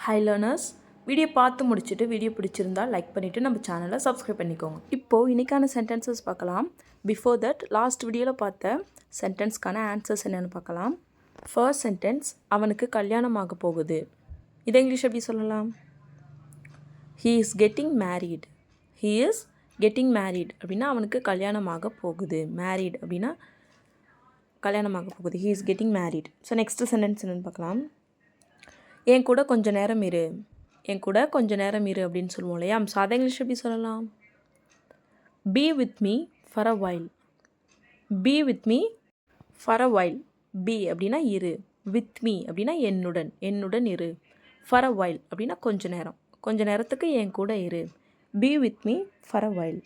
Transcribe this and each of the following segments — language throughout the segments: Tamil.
ஹாய் லேர்னர்ஸ், வீடியோ பார்த்து முடிச்சுட்டு வீடியோ பிடிச்சிருந்தா லைக் பண்ணிவிட்டு நம்ம சேனலை சப்ஸ்கிரைப் பண்ணிக்கோங்க. இப்போது இன்றைக்கான சென்டென்சஸ் பார்க்கலாம். பிஃபோர் தட் லாஸ்ட் வீடியோவில் பார்த்த சென்டென்ஸ்க்கான ஆன்சர்ஸ் என்னென்னு பார்க்கலாம். ஃபர்ஸ்ட் சென்டென்ஸ், அவனுக்கு கல்யாணம் ஆக போகுது. இதை இங்கிலீஷ் எப்படி சொல்லலாம்? He is getting married. He is getting married அப்படின்னா அவனுக்கு கல்யாணம் ஆக போகுது. மேரீட் அப்படின்னா கல்யாணம் ஆக போகுது. He is getting married. So next sentence என்னென்னு பார்க்கலாம். என் கூட கொஞ்சம் நேரம் இரு. என் கூட கொஞ்சம் நேரம் இரு அப்படின்னு சொல்லுவோம் இல்லையா? ஸோ அதை இங்கிலீஷ் எப்படி சொல்லலாம்? Be with me for a while. Be with me for a while. Be அப்படின்னா இரு, வித் மீ அப்படின்னா என்னுடன், என்னுடன் இரு. ஃபார் அ வைல் அப்படின்னா கொஞ்ச நேரம், கொஞ்ச நேரத்துக்கு என் கூட இரு. B with me for a while.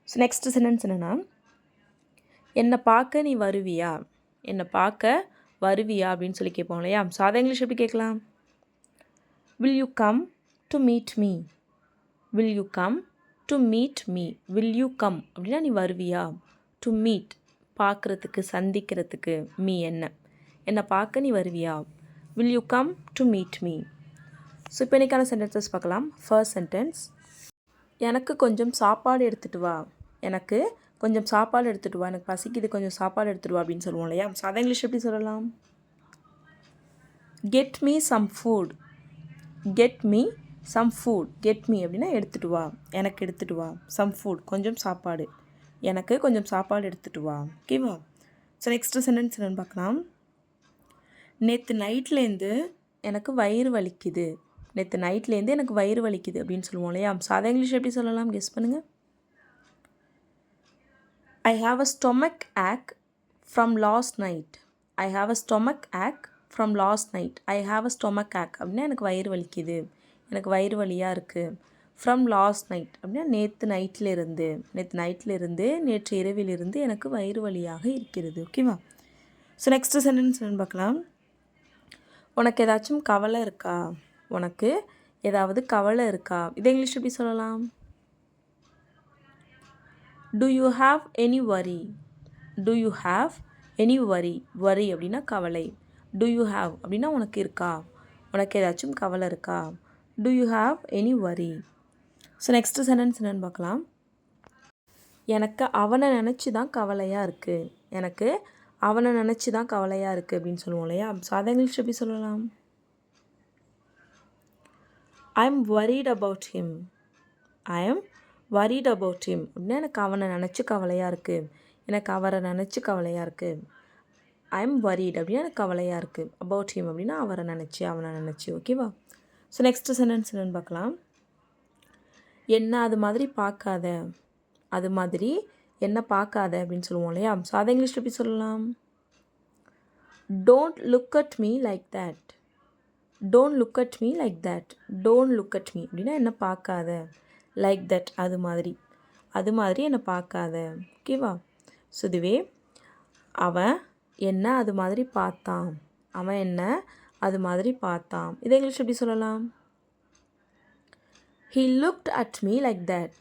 So next sentence என்னென்னா, என்னை பார்க்க நீ வருவியா. என்னை பார்க்க வருவியா அப்படின்னு சொல்லி கேட்போம் இல்லையா? ஸோ அதை இங்கிலீஷ் எப்படி கேட்கலாம்? Will you come to meet me? Will you come to meet me? Will you come அப்படின்னா நீ வருவியா. To meet பார்க்குறதுக்கு, சந்திக்கிறதுக்கு. மீ என்னை பார்க்க நீ வருவியா. Will you come to meet me? So இப்போ இன்றைக்கான சென்டென்சஸ் பார்க்கலாம். ஃபர்ஸ்ட் சென்டென்ஸ், எனக்கு கொஞ்சம் சாப்பாடு எடுத்துகிட்டு வா. எனக்கு கொஞ்சம் சாப்பாடு எடுத்துகிட்டு வா. எனக்கு பசிக்குது, கொஞ்சம் சாப்பாடு எடுத்துகிட்டு வா அப்படின்னு சொல்லுவோம் இல்லையா? ஸோ அதை இங்கிலீஷ் எப்படி சொல்லலாம்? Get me some food. Get me some food. Get me அப்படின்னா எடுத்துகிட்டு வா, எனக்கு எடுத்துகிட்டு வா. சம் ஃபுட் கொஞ்சம் சாப்பாடு, எனக்கு கொஞ்சம் சாப்பாடு எடுத்துகிட்டு வா. ஓகேவா? ஸோ நெக்ஸ்ட்டு சென்டென்ஸ் என்னென்னு பார்க்கலாம். நேற்று நைட்லேருந்து எனக்கு வயிறு வலிக்குது. நேற்று நைட்லேருந்து எனக்கு வயிறு வலிக்குது அப்படின்னு சொல்லுவோம் இல்லையா? ஸோ அதை இங்கிலீஷ் எப்படி சொல்லலாம்? கெஸ் பண்ணுங்கள். I have a stomach ache from last night. I have a stomach ache from last night. I have a stomach ache அப்படின்னா எனக்கு வயிறு வலிக்குது, எனக்கு வயிறு வலியாக இருக்குது. ஃப்ரம் லாஸ்ட் நைட் அப்படின்னா நேற்று நைட்டிலிருந்து, நேற்று இரவிலிருந்து எனக்கு வயிறு வலியாக இருக்கிறது. ஓகேவா? ஸோ நெக்ஸ்ட்டு சென்டென்ஸ் என்னென்னு பார்க்கலாம். உனக்கு ஏதாச்சும் கவலை இருக்கா. உனக்கு ஏதாவது கவலை இருக்கா. இதை இங்கிலீஷ் எப்படி சொல்லலாம்? Do you have any worry. Do you have any worry. Worry அப்படின்னா கவலை. டு யூ ஹாவ் அப்படின்னா உனக்கு இருக்கா, உனக்கு ஏதாச்சும் கவலை இருக்கா. டு யூ ஹாவ் எனி வரி. ஸோ நெக்ஸ்ட்டு சென்டென்ஸ் என்னென்னு பார்க்கலாம். எனக்கு அவனை நினச்சி தான் கவலையாக இருக்குது. எனக்கு அவனை நினச்சி தான் கவலையாக இருக்குது அப்படின்னு சொல்லுவோம் இல்லையா? ஸோ அதை இங்கிலீஷ் எப்படி சொல்லலாம்? I am worried about him. I am worried about him அப்படின்னா எனக்கு அவனை நினச்சி கவலையாக இருக்குது, எனக்கு அவரை நினச்சி கவலையாக இருக்குது. ஐ எம் வரிட் அப்படின்னா எனக்கு கவலையாக இருக்குது. அபவுட் ஹிம் அப்படின்னா அவரை நினச்சி, அவனை நினச்சி. ஓகேவா? ஸோ நெக்ஸ்ட்டு சென்டென்ஸ் என்னென்னு பார்க்கலாம். என்ன அது மாதிரி பார்க்காத. அது மாதிரி என்ன பார்க்காத அப்படின்னு சொல்லுவோம் இல்லையா? ஸோ அதை இங்கிலீஷ் எப்படி சொல்லலாம்? Don't look at me like that. Don't look at me like that. Don't look at me அப்படின்னா என்ன பார்க்காத. லைக் தட் அது மாதிரி, அது மாதிரி என்னை பார்க்காத. ஓகேவா? ஸோ இதுவே அவன் என்ன அது மாதிரி பார்த்தான். அவன் என்ன அது மாதிரி பார்த்தான். இதை இங்கிலீஷ் எப்படி சொல்லலாம்? He looked at me like that.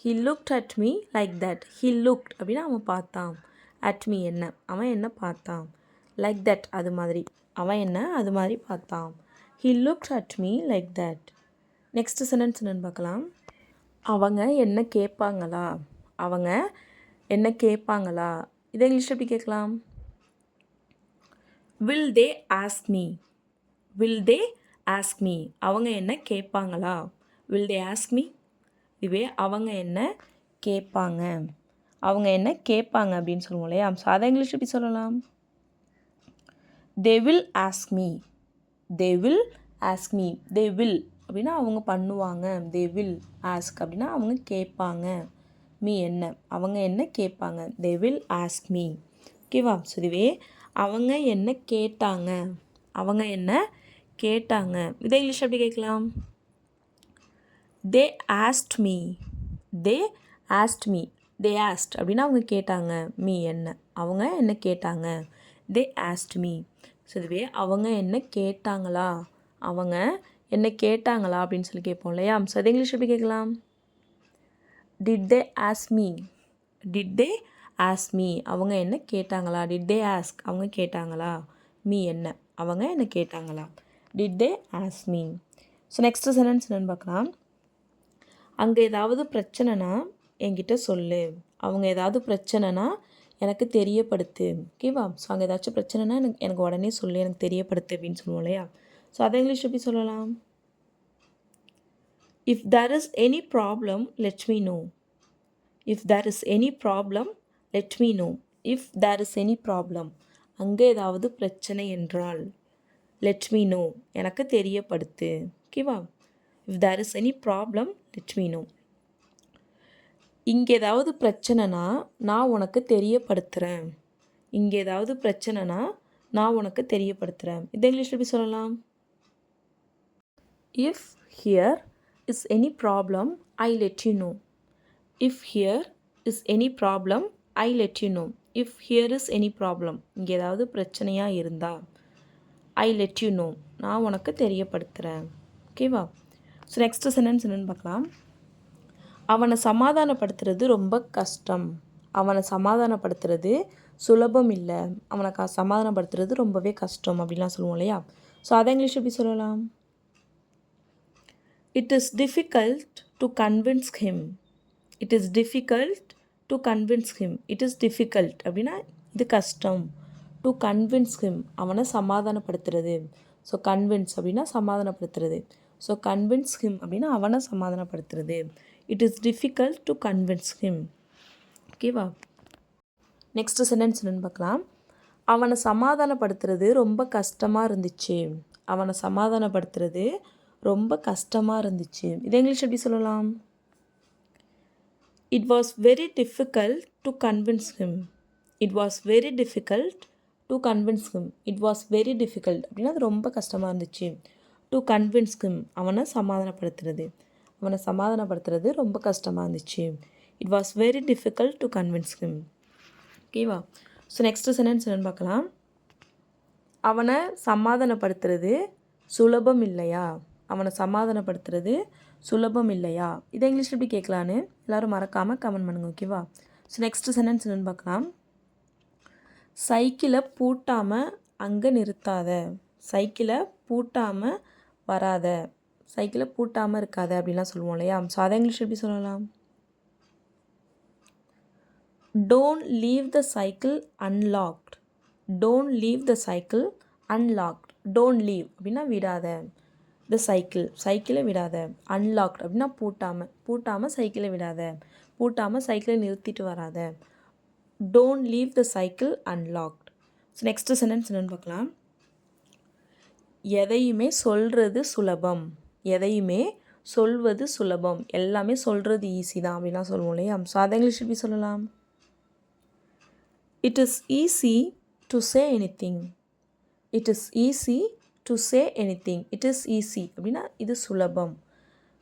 He looked at me like that. He looked அப்படின்னா அவன் பார்த்தான். at me என்ன, அவன் என்ன பார்த்தான். like that அது மாதிரி, அவன் என்ன அது மாதிரி பார்த்தான். He looked at me like that. Next sentence என்னென்னு பார்க்கலாம். அவங்க என்ன கேட்பாங்களா. அவங்க என்ன கேட்பாங்களா. இதை இங்கிலீஷ் எப்படி கேட்கலாம்? Will they ask me? Will they ask me? அவங்க என்ன கேட்பாங்களா. Will they ask me? இதுவே அவங்க என்ன கேட்பாங்க, அவங்க என்ன கேட்பாங்க அப்படின்னு சொல்லுவோம் இல்லையா? ஸோ அதை இங்கிலீஷ் எப்படி சொல்லலாம்? They will ask me. They will ask me. They will அப்படின்னா அவங்க பண்ணுவாங்க. They will ask அப்படின்னா அவங்க கேட்பாங்க. மீ என்ன, அவங்க என்ன கேட்பாங்க. They will ask me. ஓகேவா? ஸோ இதுவே அவங்க என்ன கேட்டாங்க, அவங்க என்ன கேட்டாங்க. இதை இங்கிலீஷ் எப்படி கேட்கலாம்? தே ஆஸ்ட் மீ. தே ஆஸ்ட் மீ. தே ஆஸ்ட் அப்படின்னா அவங்க கேட்டாங்க. மீ என்ன, அவங்க என்ன கேட்டாங்க. தே ஆஸ்ட் மீ. ஸோ இதுவே அவங்க என்ன கேட்டாங்களா, அவங்க என்ன கேட்டாங்களா அப்படின்னு சொல்லி கேட்போம் இல்லையா? ஸோ இதை இங்கிலீஷ் எப்படி கேட்கலாம்? Did they ask me. Did they ask me. அவங்க என்ன கேட்டாங்களா. டிட் தே ஆஸ்க் அவங்க கேட்டாங்களா. மீ என்ன, அவங்க என்ன கேட்டாங்களா. Did they ask me. So next sentence என்னென்னு பார்க்கலாம். அங்கே ஏதாவது பிரச்சனைனா என்கிட்ட சொல்லு. அவங்க ஏதாவது பிரச்சனைனா எனக்கு தெரியப்படுத்து. ஓகேவா? ஸோ அங்கே ஏதாச்சும் பிரச்சனைனா எனக்கு உடனே சொல்லு, எனக்கு தெரியப்படுத்து அப்படின்னு சொல்லுவோம் இல்லையா? ஸோ அதை இங்கிலீஷ் எப்படி சொல்லலாம்? If there is any problem let me know. If there is any problem let me know. If there is any problem, அங்கே ஏதாவது பிரச்சனை என்றால், லெட் மீ நோ, எனக்கு தெரியப்படுத்து. ஓகேவா? If there is any problem let me know. இங்கே ஏதாவது பிரச்சனைனா நான் உனக்கு தெரியப்படுத்துகிறேன். இங்கே ஏதாவது பிரச்சனைனா நான் உனக்கு தெரியப்படுத்துகிறேன். இதை இங்கிலீஷில் எப்படி சொல்லலாம்? If here is any problem I let you know. If here is any problem I let you know. If here is any problem, இங்கே ஏதாவது பிரச்சனையாக இருந்தால், ஐ லெட் யூ நோ, நான் உனக்கு தெரியப்படுத்துகிறேன். ஓகேவா? ஸோ நெக்ஸ்ட்டு சென்டென்ஸ் என்னென்னு பார்க்கலாம். அவனை சமாதானப்படுத்துறது ரொம்ப கஷ்டம். அவனை சமாதானப்படுத்துறது சுலபம் இல்லை. அவனை சமாதானப்படுத்துறது ரொம்பவே கஷ்டம் அப்படின்லாம் சொல்லுவோம் இல்லையா? ஸோ அதை இங்கிலீஷ் எப்படி சொல்லலாம்? It is difficult to convince him. It is difficult to convince him. It is difficult அப்படின்னா இது கஷ்டம். டு கன்வின்ஸ் ஹிம், அவனை சமாதானப்படுத்துறது. ஸோ கன்வின்ஸ் அப்படின்னா சமாதானப்படுத்துறது. ஸோ கன்வின்ஸ் ஹிம் அப்படின்னா அவனை சமாதானப்படுத்துறது. It is difficult to convince him. ஓகேவா? நெக்ஸ்ட்டு சென்டென்ஸ் என்னென்னு பார்க்கலாம். அவனை சமாதானப்படுத்துறது ரொம்ப கஷ்டமாக இருந்துச்சு. அவனை சமாதானப்படுத்துறது ரொம்ப கஷ்டமாக இருந்துச்சு. இதை இங்கிலீஷ் எப்படி சொல்லலாம்? It was very difficult to convince him. It was very difficult to convince him. It was very difficult அப்படின்னா அது ரொம்ப கஷ்டமாக இருந்துச்சு. டு கன்வின்ஸ் ஹிம், அவனை சமாதானப்படுத்துறது. அவனை சமாதானப்படுத்துறது ரொம்ப கஷ்டமாக இருந்துச்சு. It was very difficult to convince him. ஓகேவா? ஸோ நெக்ஸ்ட்டு சென்டென்ஸ் என்னென்னு பார்க்கலாம். அவனை சமாதானப்படுத்துறது சுலபம் இல்லையா? அவனை சமாதானப்படுத்துறது சுலபம் இல்லையா? இதை இங்கிலீஷில் எப்படி கேட்கலான்னு எல்லோரும் மறக்காமல் கமெண்ட் பண்ணுங்கள். ஓகேவா? ஸோ நெக்ஸ்ட்டு சென்டென்ஸ் என்னென்னு பார்க்கலாம். சைக்கிளை பூட்டாமல் அங்கே நிறுத்தாத. சைக்கிளை பூட்டாமல் வராத. சைக்கிளை பூட்டாமல் இருக்காத அப்படின்லாம் சொல்லுவோம் இல்லையா? ஸோ அதை இங்கிலீஷ் எப்படி சொல்லலாம்? Don't leave the cycle unlocked. Don't leave the cycle unlocked. Don't leave அப்படின்னா விடாத. த சைக்கிள், சைக்கிளை விடாத. அன்லாக்ட் அப்படின்னா பூட்டாமல் சைக்கிளை விடாத. பூட்டாமல் சைக்கிளை நிறுத்திட்டு வராத. Don't leave the cycle unlocked. So next sentence என்னென்னு பார்க்கலாம். எதையுமே சொல்கிறது சுலபம். எதையுமே சொல்வது சுலபம். எல்லாமே சொல்கிறது ஈஸி தான் அப்படின்லாம் சொல்லுவோம் இல்லையா? ஸோ அதை இங்கிலீஷ் எப்படி சொல்லலாம்? It is easy to say anything. It is easy to say anything. It is easy அப்படின்னா இது சுலபம்.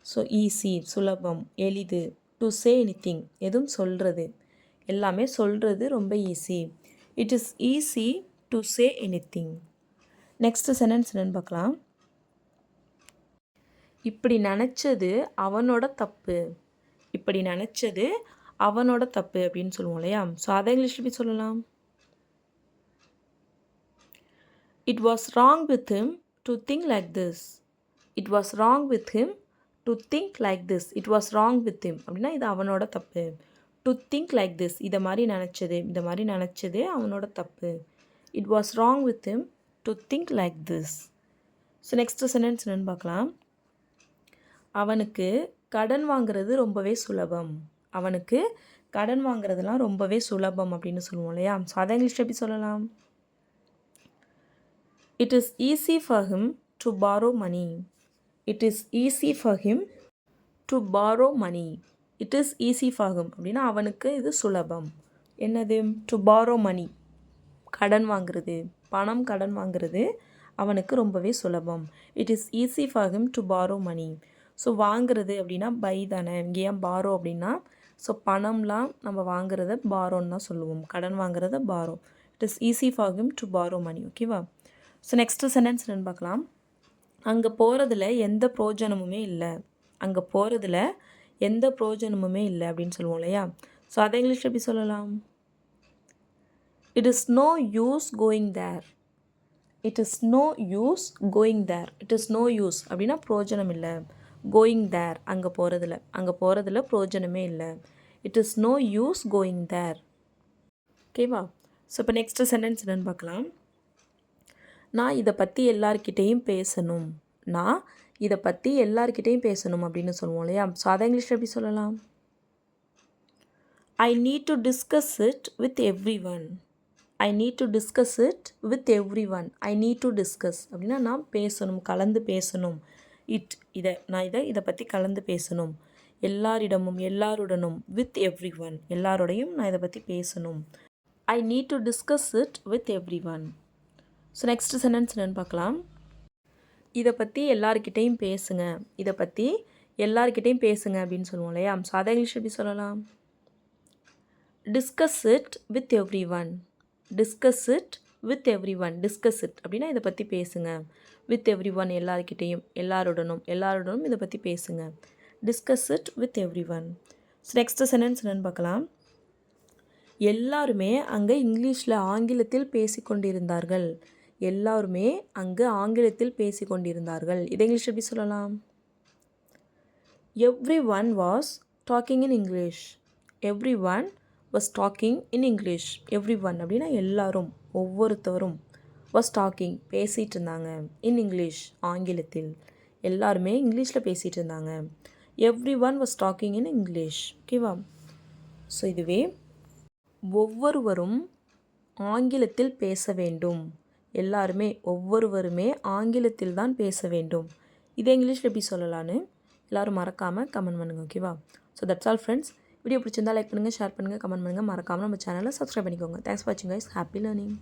ஸோ ஈஸி சுலபம், எளிது. டு சே எனிதிங் எதுவும் சொல்கிறது, எல்லாமே சொல்கிறது ரொம்ப easy. It is easy to say anything. Next sentence என்னென்னு பார்க்கலாம். இப்படி நினச்சது அவனோட தப்பு. இப்படி நினச்சது அவனோட தப்பு அப்படின்னு சொல்லுவோம் இல்லையா? ஸோ அதை இங்கிலீஷ் எப்படி சொல்லலாம்? It was wrong with him to think like this. It was wrong with him to think like this. It was wrong with him அப்படின்னா இது அவனோட தப்பு. டு திங்க் லைக் திஸ், இதை மாதிரி நினச்சது அவனோட தப்பு. It was wrong with him to think like this. So next sentence என்னென்னு பார்க்கலாம். அவனுக்கு கடன் வாங்குறது ரொம்பவே சுலபம். அவனுக்கு கடன் வாங்குறதுலாம் ரொம்பவே சுலபம் அப்படின்னு சொல்லுவோம் இல்லையா? ஸோ அதை இங்கிலீஷ் எப்படி சொல்லலாம்? It is easy for him to borrow money. It is easy for him to borrow money. It is easy for him அப்படின்னா அவனுக்கு இது சுலபம். என்னது? டு பாரோ மணி, கடன் வாங்குறது, கடன் வாங்குறது அவனுக்கு ரொம்பவே சுலபம். It is easy for him to borrow money. So வாங்குறது அப்படின்னா பை தானே. இங்கே ஏன் பாரோ அப்படின்னா ஸோ பணம்லாம் நம்ம வாங்குறத பாரோன்னு தான் சொல்லுவோம். கடன் வாங்குறத borrow. It is easy for him to borrow money. ஓகேவா? ஸோ நெக்ஸ்ட்டு சென்டென்ஸ் என்னென்னு பார்க்கலாம். அங்கே போகிறதுல எந்த பிரயோஜனமுமே இல்லை. அங்கே போகிறதுல எந்த பிரயோஜனமுமே இல்லை அப்படின்னு சொல்லுவோம் இல்லையா? ஸோ அதை இங்கிலீஷ் எப்படி சொல்லலாம்? It is no use going there. It is no use going there. It is no use அப்படின்னா பிரயோஜனம் இல்லை. கோயிங் தேர் அங்கே போகிறதுல பிரயோஜனமே இல்லை. It is no use going there. ஓகேவா? ஸோ இப்போ நெக்ஸ்ட்டு சென்டென்ஸ் என்னென்னு பார்க்கலாம். நான் இதை பற்றி எல்லார்கிட்டேயும் பேசணும். நான் இதை பற்றி எல்லார்கிட்டேயும் பேசணும் அப்படின்னு சொல்லுவோம் இல்லையா? ஸோ அதை இங்கிலீஷில் எப்படி சொல்லலாம்? I need to discuss it with every one. I need to discuss it with every one. I need to discuss அப்படின்னா நான் பேசணும், கலந்து பேசணும். இதை பற்றி கலந்து பேசணும். எல்லாருடனும் வித் எவ்ரி ஒன், எல்லாரோடையும் நான் இதை பற்றி பேசணும். I need to discuss it with every one. So next sentence என்னென்னு பார்க்கலாம். இதை பற்றி எல்லாருக்கிட்டேயும் பேசுங்க. இதை பற்றி எல்லாருக்கிட்டேயும் பேசுங்க அப்படின்னு சொல்லுவோம் இல்லையா? ஸோ அதை இங்கிலீஷ் எப்படி சொல்லலாம்? Discuss it with every one. Discuss it with every one. Discuss it அப்படின்னா இதை பற்றி பேசுங்க. வித் எவ்ரி ஒன் எல்லாருக்கிட்டேயும், எல்லாருடனும் இதை பற்றி பேசுங்க. Discuss it with every one. So next sentence என்னென்னு பார்க்கலாம். எல்லாருமே அங்கே ஆங்கிலத்தில் பேசிக்கொண்டிருந்தார்கள். எல்லாருமே அங்கு ஆங்கிலத்தில் பேசிக்கொண்டிருந்தார்கள். இதை இங்கிலீஷ் எப்படி சொல்லலாம்? Every one was talking in English. Every one was talking in English. Every one அப்படின்னா எல்லாரும், ஒவ்வொருத்தரும். வாஸ் டாக்கிங் பேசிகிட்டு இருந்தாங்க. இன் இங்கிலீஷ் ஆங்கிலத்தில். எல்லாருமே இங்கிலீஷில் பேசிகிட்டு இருந்தாங்க. Every one was talking in English. ஓகேவா? ஸோ இதுவே ஒவ்வொருவரும் ஆங்கிலத்தில் பேச வேண்டும். ஒவ்வொருவருமே ஆங்கிலத்தில் தான் பேச வேண்டும். இதை இங்கிலீஷில் எப்படி சொல்லலான்னு எல்லோரும் மறக்காமல் கமெண்ட் பண்ணுங்கள். ஓகேவா? So that's all friends. Video பிடிச்சிருந்தால் லைக் பண்ணுங்கள், ஷேர் பண்ணுங்கள், கமெண்ட் பண்ணுங்கள். மறக்காமல் நம்ம சேனலை சப்ஸ்கிரைப் பண்ணிக்கோங்க. தேங்க்ஸ் ஃபார் வாட்சிங் கைஸ். Happy learning.